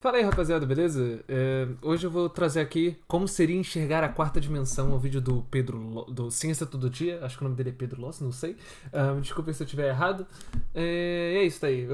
Fala aí, rapaziada, beleza? Hoje eu vou trazer aqui como seria enxergar a quarta dimensão, o vídeo do do Ciência Todo Dia. Acho que o nome dele é Pedro Loss, não sei. Desculpa se eu estiver errado. É isso daí.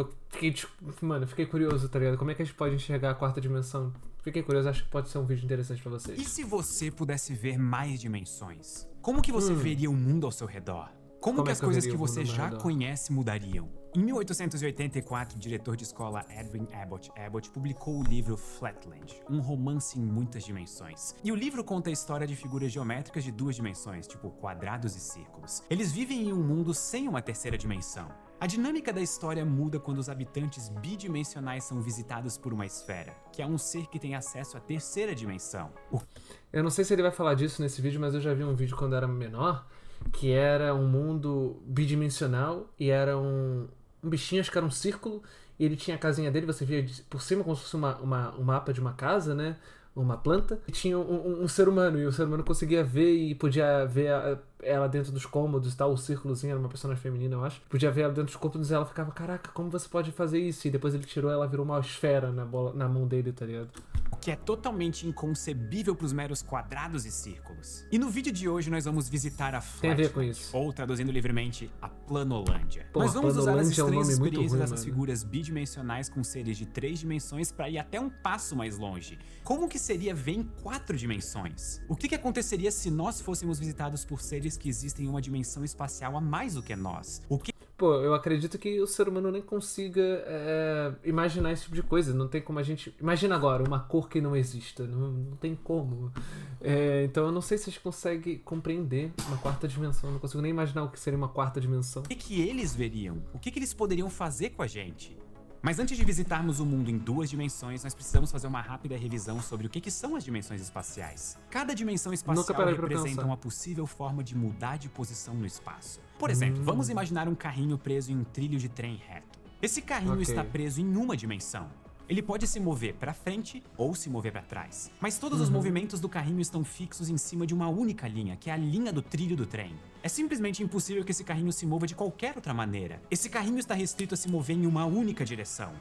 Mano, fiquei curioso, tá ligado? Como é que a gente pode enxergar a quarta dimensão? Fiquei curioso, acho que pode ser um vídeo interessante pra vocês. E se você pudesse ver mais dimensões? Como que você veria o mundo ao seu redor? Como que é as que eu coisas veria que o mundo você ao meu já redor? conhece mudariam? Em 1884, o diretor de escola Edwin Abbott publicou o livro Flatland, um romance em muitas dimensões. E o livro conta a história de figuras geométricas de duas dimensões, tipo quadrados e círculos. Eles vivem em um mundo sem uma terceira dimensão. A dinâmica da história muda quando os habitantes bidimensionais são visitados por uma esfera, que é um ser que tem acesso à terceira dimensão. Eu não sei se ele vai falar disso nesse vídeo, mas eu já vi um vídeo quando eu era menor, que era um mundo bidimensional e era um bichinho, acho que era um círculo, e ele tinha a casinha dele, você via por cima como se fosse um mapa de uma casa, né? Uma planta, e tinha um ser humano, e o ser humano conseguia ver e podia ver ela dentro dos cômodos e tal, o círculozinho, era uma personagem feminina, eu acho. Podia ver ela dentro dos cômodos e ela ficava, caraca, como você pode fazer isso? E depois ele tirou ela, virou uma esfera na mão dele, tá ligado? O que é totalmente inconcebível para os meros quadrados e círculos. E no vídeo de hoje nós vamos visitar a Tem a ver com Flatland, isso. ou traduzindo livremente, a Planolândia. Pô, Nós vamos usar as Planolândia é um estranhas nome muito experiências ruim, dessas mano. figuras bidimensionais com seres de 3 dimensões para ir até um passo mais longe. Como que seria ver em 4 dimensões? O que aconteceria se nós fôssemos visitados por seres que existem em uma dimensão espacial a mais do que nós? Pô, eu acredito que o ser humano nem consiga imaginar esse tipo de coisa. Não tem como a gente. Imagina agora uma cor que não exista. Não tem como. Então eu não sei se a gente consegue compreender uma quarta dimensão. Eu não consigo nem imaginar o que seria uma quarta dimensão. O que eles veriam? O que eles poderiam fazer com a gente? Mas antes de visitarmos o mundo em 2 dimensões, nós precisamos fazer uma rápida revisão sobre o que são as dimensões espaciais. Cada dimensão espacial representa uma possível forma de mudar de posição no espaço. Por exemplo, vamos imaginar um carrinho preso em um trilho de trem reto. Esse carrinho está preso em uma dimensão. Ele pode se mover para frente ou se mover para trás. Mas todos os movimentos do carrinho estão fixos em cima de uma única linha, que é a linha do trilho do trem. É simplesmente impossível que esse carrinho se mova de qualquer outra maneira. Esse carrinho está restrito a se mover em uma única direção.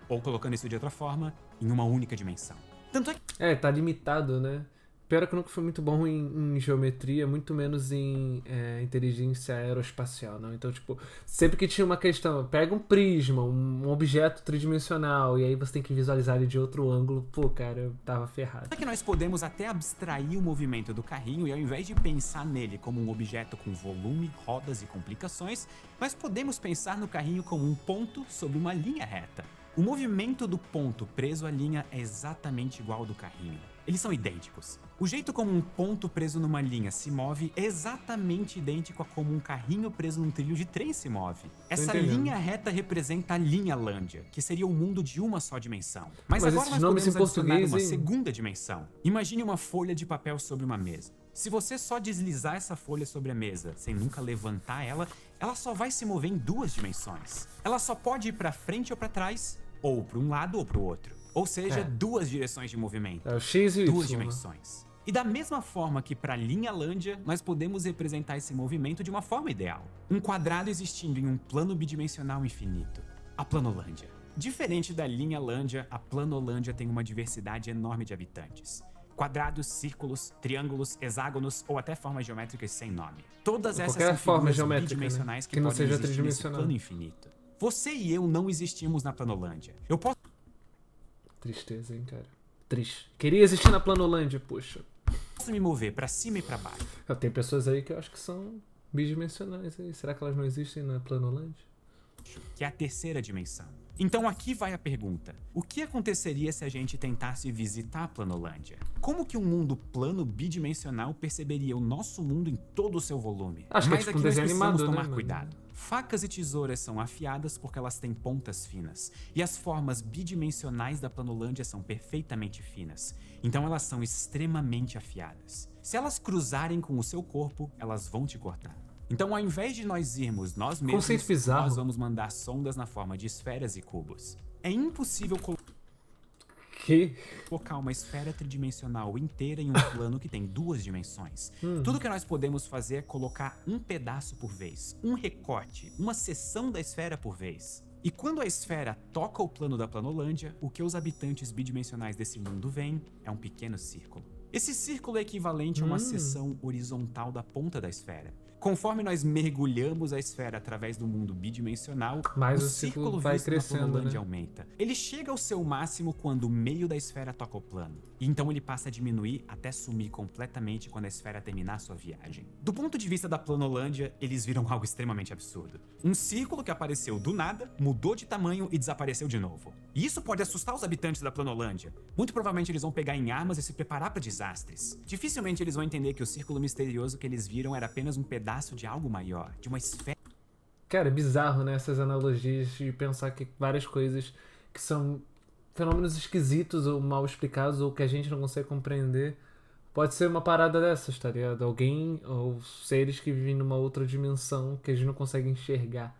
Ou, colocando isso de outra forma, em uma única dimensão. Tanto é que... Tá limitado, né? Pior que eu nunca fui muito bom em geometria, muito menos em inteligência aeroespacial, não? Então, tipo, sempre que tinha uma questão, pega um prisma, um objeto tridimensional, e aí você tem que visualizar ele de outro ângulo, pô, cara, eu tava ferrado. É que nós podemos até abstrair o movimento do carrinho e ao invés de pensar nele como um objeto com volume, rodas e complicações, nós podemos pensar no carrinho como um ponto sobre uma linha reta. O movimento do ponto preso à linha é exatamente igual ao do carrinho. Eles são idênticos. O jeito como um ponto preso numa linha se move é exatamente idêntico a como um carrinho preso num trilho de trem se move. Essa linha reta representa a linha Lândia, que seria o mundo de uma só dimensão. Mas agora nós podemos adicionar uma segunda dimensão. Imagine uma folha de papel sobre uma mesa. Se você só deslizar essa folha sobre a mesa sem nunca levantar ela, ela só vai se mover em 2 dimensões. Ela só pode ir para frente ou para trás, ou para um lado ou para o outro. Ou seja, 2 direções de movimento. É o X e o Y. 2 dimensões. E da mesma forma que para a linha Lândia, nós podemos representar esse movimento de uma forma ideal. Um quadrado existindo em um plano bidimensional infinito. A Planolândia. Diferente da linha Lândia, a Planolândia tem uma diversidade enorme de habitantes. Quadrados, círculos, triângulos, hexágonos ou até formas geométricas sem nome. Todas essas são figuras bidimensionais, né? que não podem seja existir nesse plano infinito. Você e eu não existimos na Planolândia. Eu posso... Tristeza, hein, cara. Triste. Queria existir na Planolândia, poxa. Posso me mover pra cima e pra baixo. Tem pessoas aí que eu acho que são bidimensionais aí. Será que elas não existem na Planolândia? Que é a terceira dimensão. Então aqui vai a pergunta. O que aconteceria se a gente tentasse visitar a Planolândia? Como que um mundo plano bidimensional perceberia o nosso mundo em todo o seu volume? Acho Mas que é tipo aqui um nós desenho precisamos animado, tomar né, cuidado. Facas e tesouras são afiadas porque elas têm pontas finas, e as formas bidimensionais da Planolândia são perfeitamente finas, então elas são extremamente afiadas. Se elas cruzarem com o seu corpo, elas vão te cortar. Então, ao invés de nós irmos nós mesmos, nós vamos mandar sondas na forma de esferas e cubos. É impossível colocar uma esfera tridimensional inteira em um plano que tem 2 dimensões. Tudo que nós podemos fazer é colocar um pedaço por vez, um recorte, uma seção da esfera por vez. E quando a esfera toca o plano da Planolândia, o que os habitantes bidimensionais desse mundo veem é um pequeno círculo. Esse círculo é equivalente a uma seção horizontal da ponta da esfera. Conforme nós mergulhamos a esfera através do mundo bidimensional, Mas o o círculo círculo vai visto na crescendo, Planolândia né? aumenta. Ele chega ao seu máximo quando o meio da esfera toca o plano. E então ele passa a diminuir até sumir completamente quando a esfera terminar sua viagem. Do ponto de vista da Planolândia, eles viram algo extremamente absurdo. Um círculo que apareceu do nada, mudou de tamanho e desapareceu de novo. E isso pode assustar os habitantes da Planolândia. Muito provavelmente eles vão pegar em armas e se preparar para desastres. Dificilmente eles vão entender que o círculo misterioso que eles viram era apenas um pedaço de algo maior, de uma esfera. Cara, é bizarro, né? Essas analogias de pensar que várias coisas que são fenômenos esquisitos ou mal explicados ou que a gente não consegue compreender pode ser uma parada dessas, tá ligado? Alguém ou seres que vivem numa outra dimensão que a gente não consegue enxergar.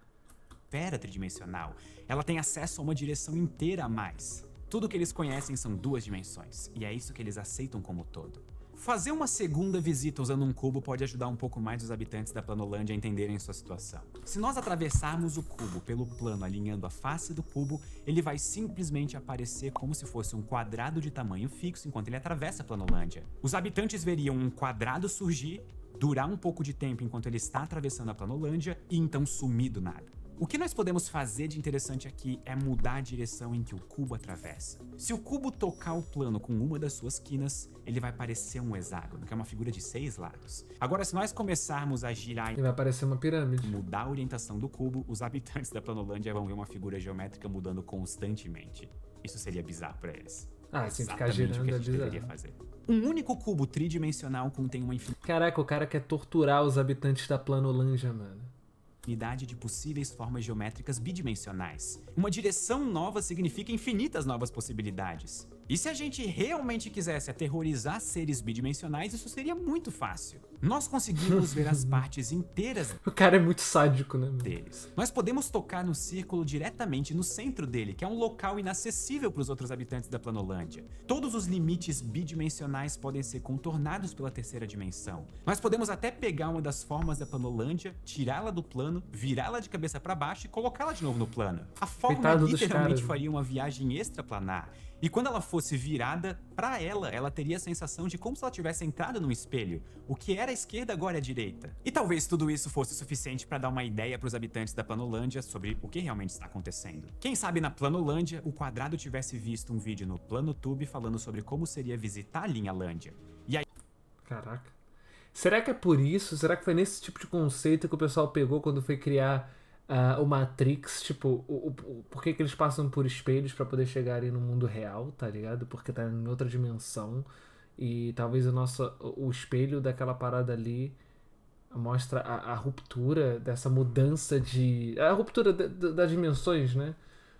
Esfera tridimensional, ela tem acesso a uma direção inteira a mais. Tudo que eles conhecem são 2 dimensões, e é isso que eles aceitam como todo. Fazer uma segunda visita usando um cubo pode ajudar um pouco mais os habitantes da Planolândia a entenderem sua situação. Se nós atravessarmos o cubo pelo plano alinhando a face do cubo, ele vai simplesmente aparecer como se fosse um quadrado de tamanho fixo enquanto ele atravessa a Planolândia. Os habitantes veriam um quadrado surgir, durar um pouco de tempo enquanto ele está atravessando a Planolândia e então sumir do nada. O que nós podemos fazer de interessante aqui é mudar a direção em que o cubo atravessa. Se o cubo tocar o plano com uma das suas quinas, ele vai parecer um hexágono, que é uma figura de 6 lados. Agora, se nós começarmos a girar E vai parecer uma pirâmide. mudar a orientação do cubo, os habitantes da Planolândia vão ver uma figura geométrica mudando constantemente. Isso seria bizarro para eles. Ah, se ficar Exatamente girando o que a é gente bizarro. deveria fazer. Um único cubo tridimensional contém uma Caraca, o cara quer torturar os habitantes da Planolândia, mano. infinidade de possíveis formas geométricas bidimensionais. Uma direção nova significa infinitas novas possibilidades. E se a gente realmente quisesse aterrorizar seres bidimensionais, isso seria muito fácil. Nós conseguimos ver as partes inteiras O cara é muito sádico, né, mano? deles. Nós podemos tocar no círculo diretamente no centro dele, que é um local inacessível para os outros habitantes da Planolândia. Todos os limites bidimensionais podem ser contornados pela terceira dimensão. Nós podemos até pegar uma das formas da Planolândia, tirá-la do plano, virá-la de cabeça para baixo e colocá-la de novo no plano. A forma Coitado dos literalmente caras. faria uma viagem extraplanar. E quando ela fosse virada, pra ela teria a sensação de como se ela tivesse entrado num espelho. O que era a esquerda agora é a direita. E talvez tudo isso fosse suficiente pra dar uma ideia pros habitantes da Planolândia sobre o que realmente está acontecendo. Quem sabe na Planolândia, o Quadrado tivesse visto um vídeo no PlanoTube falando sobre como seria visitar a Linhalândia. E aí Caraca. Será que é por isso? Será que foi nesse tipo de conceito que o pessoal pegou quando foi criar o Matrix? Tipo, por que que eles passam por espelhos pra poder chegarem no mundo real, tá ligado? Porque tá em outra dimensão. E talvez o espelho daquela parada ali mostra a ruptura dessa mudança de... A ruptura das dimensões, né?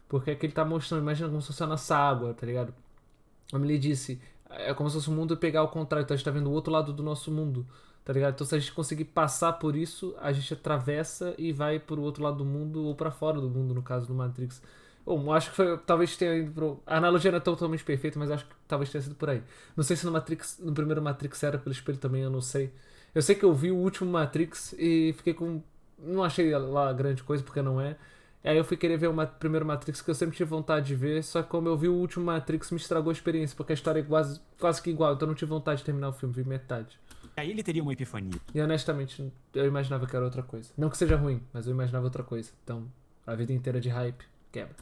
Porque aqui ele tá mostrando, imagina como se fosse a nossa água, tá ligado? Como ele disse, é como se fosse o mundo pegar ao contrário, então a gente tá vendo o outro lado do nosso mundo, tá ligado? Então se a gente conseguir passar por isso, a gente atravessa e vai pro outro lado do mundo, ou pra fora do mundo, no caso do Matrix. Bom, acho que foi, talvez tenha ido pro... A analogia não é totalmente perfeita, mas acho que talvez tenha sido por aí. Não sei se no primeiro Matrix era pelo espelho também, eu não sei. Eu sei que eu vi o último Matrix e fiquei com... Não achei lá grande coisa, porque não é. Aí eu fui querer ver o primeiro Matrix, que eu sempre tive vontade de ver, só que como eu vi o último Matrix, me estragou a experiência, porque a história é quase que igual, então eu não tive vontade de terminar o filme, vi metade. ele teria uma epifania. E honestamente, eu imaginava que era outra coisa. Não que seja ruim, mas eu imaginava outra coisa. Então, a vida inteira de hype quebra.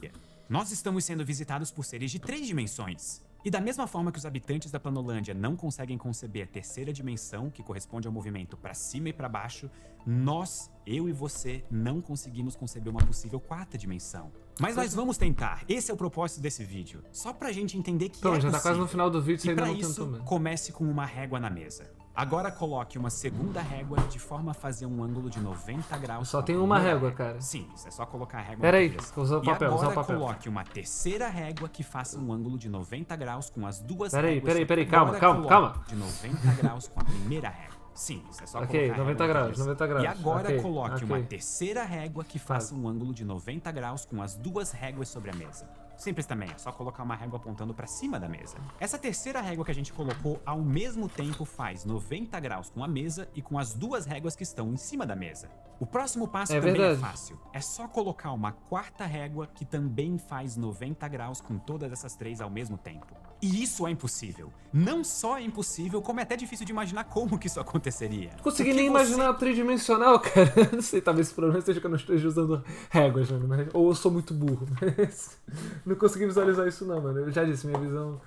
Nós estamos sendo visitados por seres de 3 dimensões. E da mesma forma que os habitantes da Planolândia não conseguem conceber a terceira dimensão, que corresponde ao movimento para cima e para baixo, nós, eu e você, não conseguimos conceber uma possível 4ª dimensão. Mas nós vamos tentar. Esse é o propósito desse vídeo. Só pra gente entender que Então, é já tá possível. quase no final do vídeo, você E ainda pra não isso, tentou mesmo. comece com uma régua na mesa. Agora coloque uma segunda régua de forma a fazer um ângulo de 90 graus. Só com a tem uma primeira régua, cara. Sim, isso é só colocar a régua Pera na aí, direção. vou usar o papel, E usar o agora papel. coloque uma terceira régua que faça um ângulo de 90 graus com as duas Pera aí, réguas. pera aí, Agora calma. coloque de 90 graus com a primeira régua. Sim, isso é só Ok, colocar a 90 régua na graus, direção. 90 graus. E agora Ok, coloque ok. uma terceira régua que faça um ângulo de 90 graus com as duas réguas sobre a mesa. Simples também, é só colocar uma régua apontando pra cima da mesa. Essa terceira régua que a gente colocou ao mesmo tempo faz 90 graus com a mesa e com as duas réguas que estão em cima da mesa. O próximo passo também é fácil. É só colocar uma quarta régua que também faz 90 graus com todas essas três ao mesmo tempo. E isso é impossível. Não só é impossível, como é até difícil de imaginar como que isso aconteceria. Não consegui nem imaginar tridimensional, cara. Não sei, talvez esse problema seja que eu não esteja usando réguas, mano. Mas, ou eu sou muito burro. Mas não consegui visualizar isso não, mano. Eu já disse, minha visão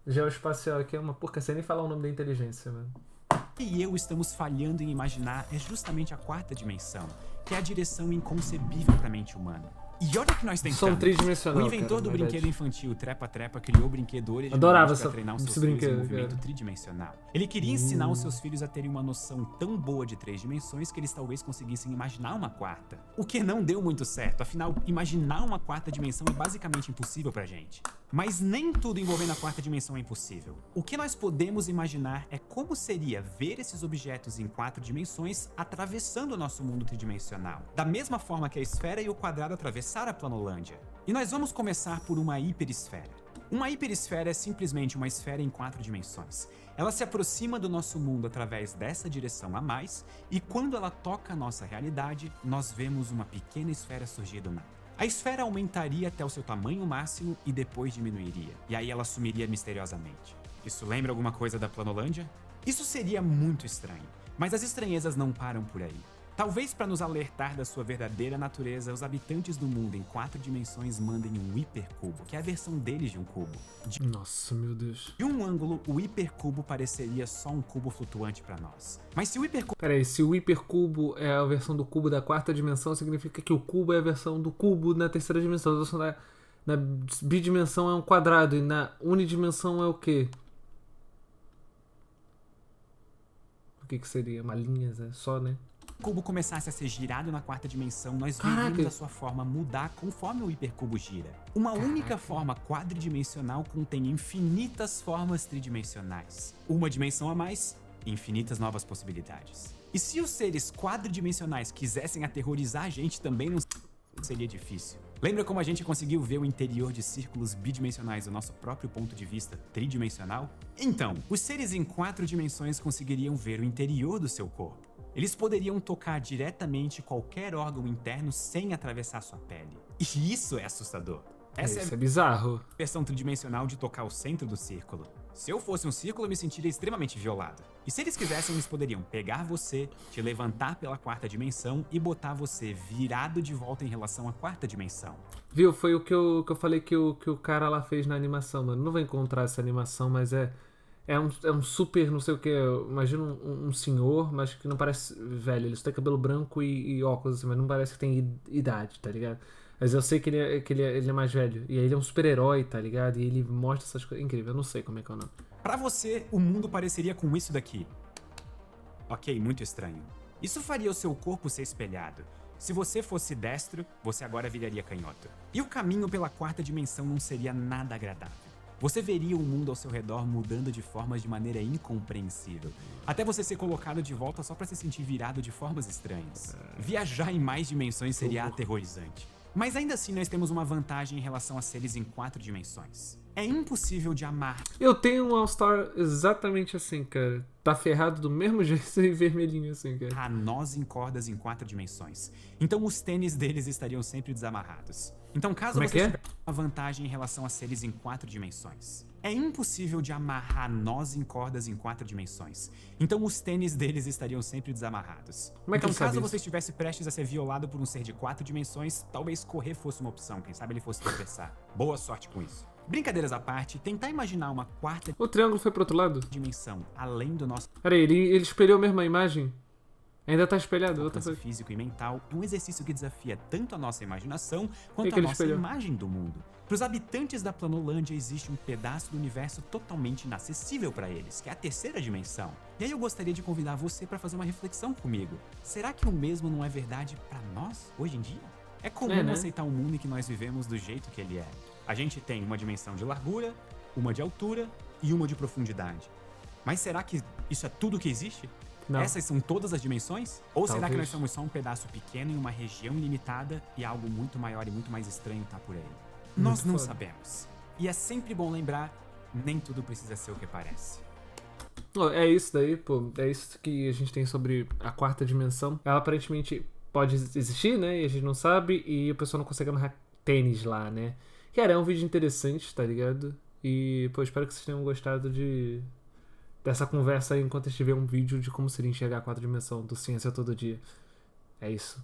geoespacial aqui é uma porca, sem nem falar o nome da inteligência, mano. E eu estamos falhando em imaginar é justamente a quarta dimensão, que é a direção inconcebível para a mente humana. E olha que nós tentamos. Som tridimensional, o inventor cara, do verdade. brinquedo infantil Trepa-Trepa criou o brinquedo Adorava para treinar os seus esse filhos em brinquedo, movimento cara. tridimensional. Ele queria ensinar os seus filhos a terem uma noção tão boa de três dimensões que eles talvez conseguissem imaginar uma quarta. O que não deu muito certo, afinal, imaginar uma quarta dimensão é basicamente impossível pra gente. Mas nem tudo envolvendo a quarta dimensão é impossível. O que nós podemos imaginar é como seria ver esses objetos em 4 dimensões atravessando o nosso mundo tridimensional, da mesma forma que a esfera e o quadrado atravessaram a planolândia. E nós vamos começar por uma hiperesfera. Uma hiperesfera é simplesmente uma esfera em 4 dimensões. Ela se aproxima do nosso mundo através dessa direção a mais, e quando ela toca a nossa realidade, nós vemos uma pequena esfera surgir do nada. A esfera aumentaria até o seu tamanho máximo e depois diminuiria, e aí ela sumiria misteriosamente. Isso lembra alguma coisa da Planolândia? Isso seria muito estranho, mas as estranhezas não param por aí. Talvez para nos alertar da sua verdadeira natureza, os habitantes do mundo em 4 dimensões mandem um hipercubo, que é a versão deles de um cubo. Nossa, meu Deus. De um ângulo, o hipercubo pareceria só um cubo flutuante para nós. Mas se o hipercubo... Peraí, se o hipercubo é a versão do cubo da quarta dimensão, significa que o cubo é a versão do cubo na terceira dimensão. A versão na bidimensão é um quadrado e na unidimensão é o quê? O que seria? Uma linha, só, né? O cubo começasse a ser girado na quarta dimensão, nós veríamos a sua forma mudar conforme o hipercubo gira. Uma única forma quadridimensional contém infinitas formas tridimensionais. Uma dimensão a mais, infinitas novas possibilidades. E se os seres quadridimensionais quisessem aterrorizar a gente, também não seria difícil. Lembra como a gente conseguiu ver o interior de círculos bidimensionais do nosso próprio ponto de vista tridimensional? Então, os seres em 4 dimensões conseguiriam ver o interior do seu corpo. Eles poderiam tocar diretamente qualquer órgão interno sem atravessar sua pele. E isso é assustador. Essa Isso é bizarro. a versão tridimensional de tocar o centro do círculo. Se eu fosse um círculo, eu me sentiria extremamente violado. E se eles quisessem, eles poderiam pegar você, te levantar pela quarta dimensão e botar você virado de volta em relação à quarta dimensão. Viu? Foi o que eu falei que o cara lá fez na animação, mano. Não vou encontrar essa animação, mas é um super, não sei o que. Imagina um senhor, mas que não parece velho. Ele só tem cabelo branco e óculos, assim, mas não parece que tem idade, tá ligado? Mas eu sei que ele é mais velho. E aí ele é um super-herói, tá ligado? E ele mostra essas coisas. Incrível, eu não sei como é que é o nome. Pra você, o mundo pareceria com isso daqui. Ok, muito estranho. Isso faria o seu corpo ser espelhado. Se você fosse destro, você agora viraria canhoto. E o caminho pela quarta dimensão não seria nada agradável. Você veria o mundo ao seu redor mudando de formas de maneira incompreensível, até você ser colocado de volta só pra se sentir virado de formas estranhas. Viajar em mais dimensões seria aterrorizante. Mas ainda assim nós temos uma vantagem em relação a seres em 4 dimensões. É impossível de amar. Eu tenho um All-Star exatamente assim, cara. Tá ferrado do mesmo jeito e vermelhinho assim, cara. A nós em cordas em 4 dimensões. Então os tênis deles estariam sempre desamarrados. Então caso Como é você que é? tivesse uma vantagem em relação a seres em 4 dimensões. É impossível de amarrar nós em cordas em 4 dimensões. Então os tênis deles estariam sempre desamarrados. Como é que Então ele sabe caso isso? você estivesse prestes a ser violado por um ser de 4 dimensões, talvez correr fosse uma opção. Quem sabe ele fosse tropeçar. Boa sorte com isso. Brincadeiras à parte, tentar imaginar uma quarta O triângulo foi pro outro lado? dimensão além do nosso Peraí, ele espelhou mesmo a imagem? Ainda tá espelhado, outra alcance coisa. físico e mental é um exercício que desafia tanto a nossa imaginação quanto que a ele nossa espelhou? imagem do mundo. Para os habitantes da Planolândia existe um pedaço do universo totalmente inacessível para eles, que é a terceira dimensão. E aí eu gostaria de convidar você para fazer uma reflexão comigo. Será que o mesmo não é verdade para nós hoje em dia? É comum né? aceitar o mundo em que nós vivemos do jeito que ele é. A gente tem uma dimensão de largura, uma de altura e uma de profundidade. Mas será que isso é tudo que existe? Não. Essas são todas as dimensões? Ou será que Talvez. nós somos só um pedaço pequeno em uma região ilimitada e algo muito maior e muito mais estranho tá por aí? Nós não foda. sabemos. E é sempre bom lembrar, nem tudo precisa ser o que parece. É isso daí, pô. É isso que a gente tem sobre a quarta dimensão. Ela aparentemente pode existir, né? E a gente não sabe. E o pessoal não consegue amarrar tênis lá, né? Cara, é um vídeo interessante, tá ligado? E, pô, espero que vocês tenham gostado dessa conversa aí enquanto a gente vê um vídeo de como seria enxergar a quarta dimensão do Ciência Todo Dia. É isso.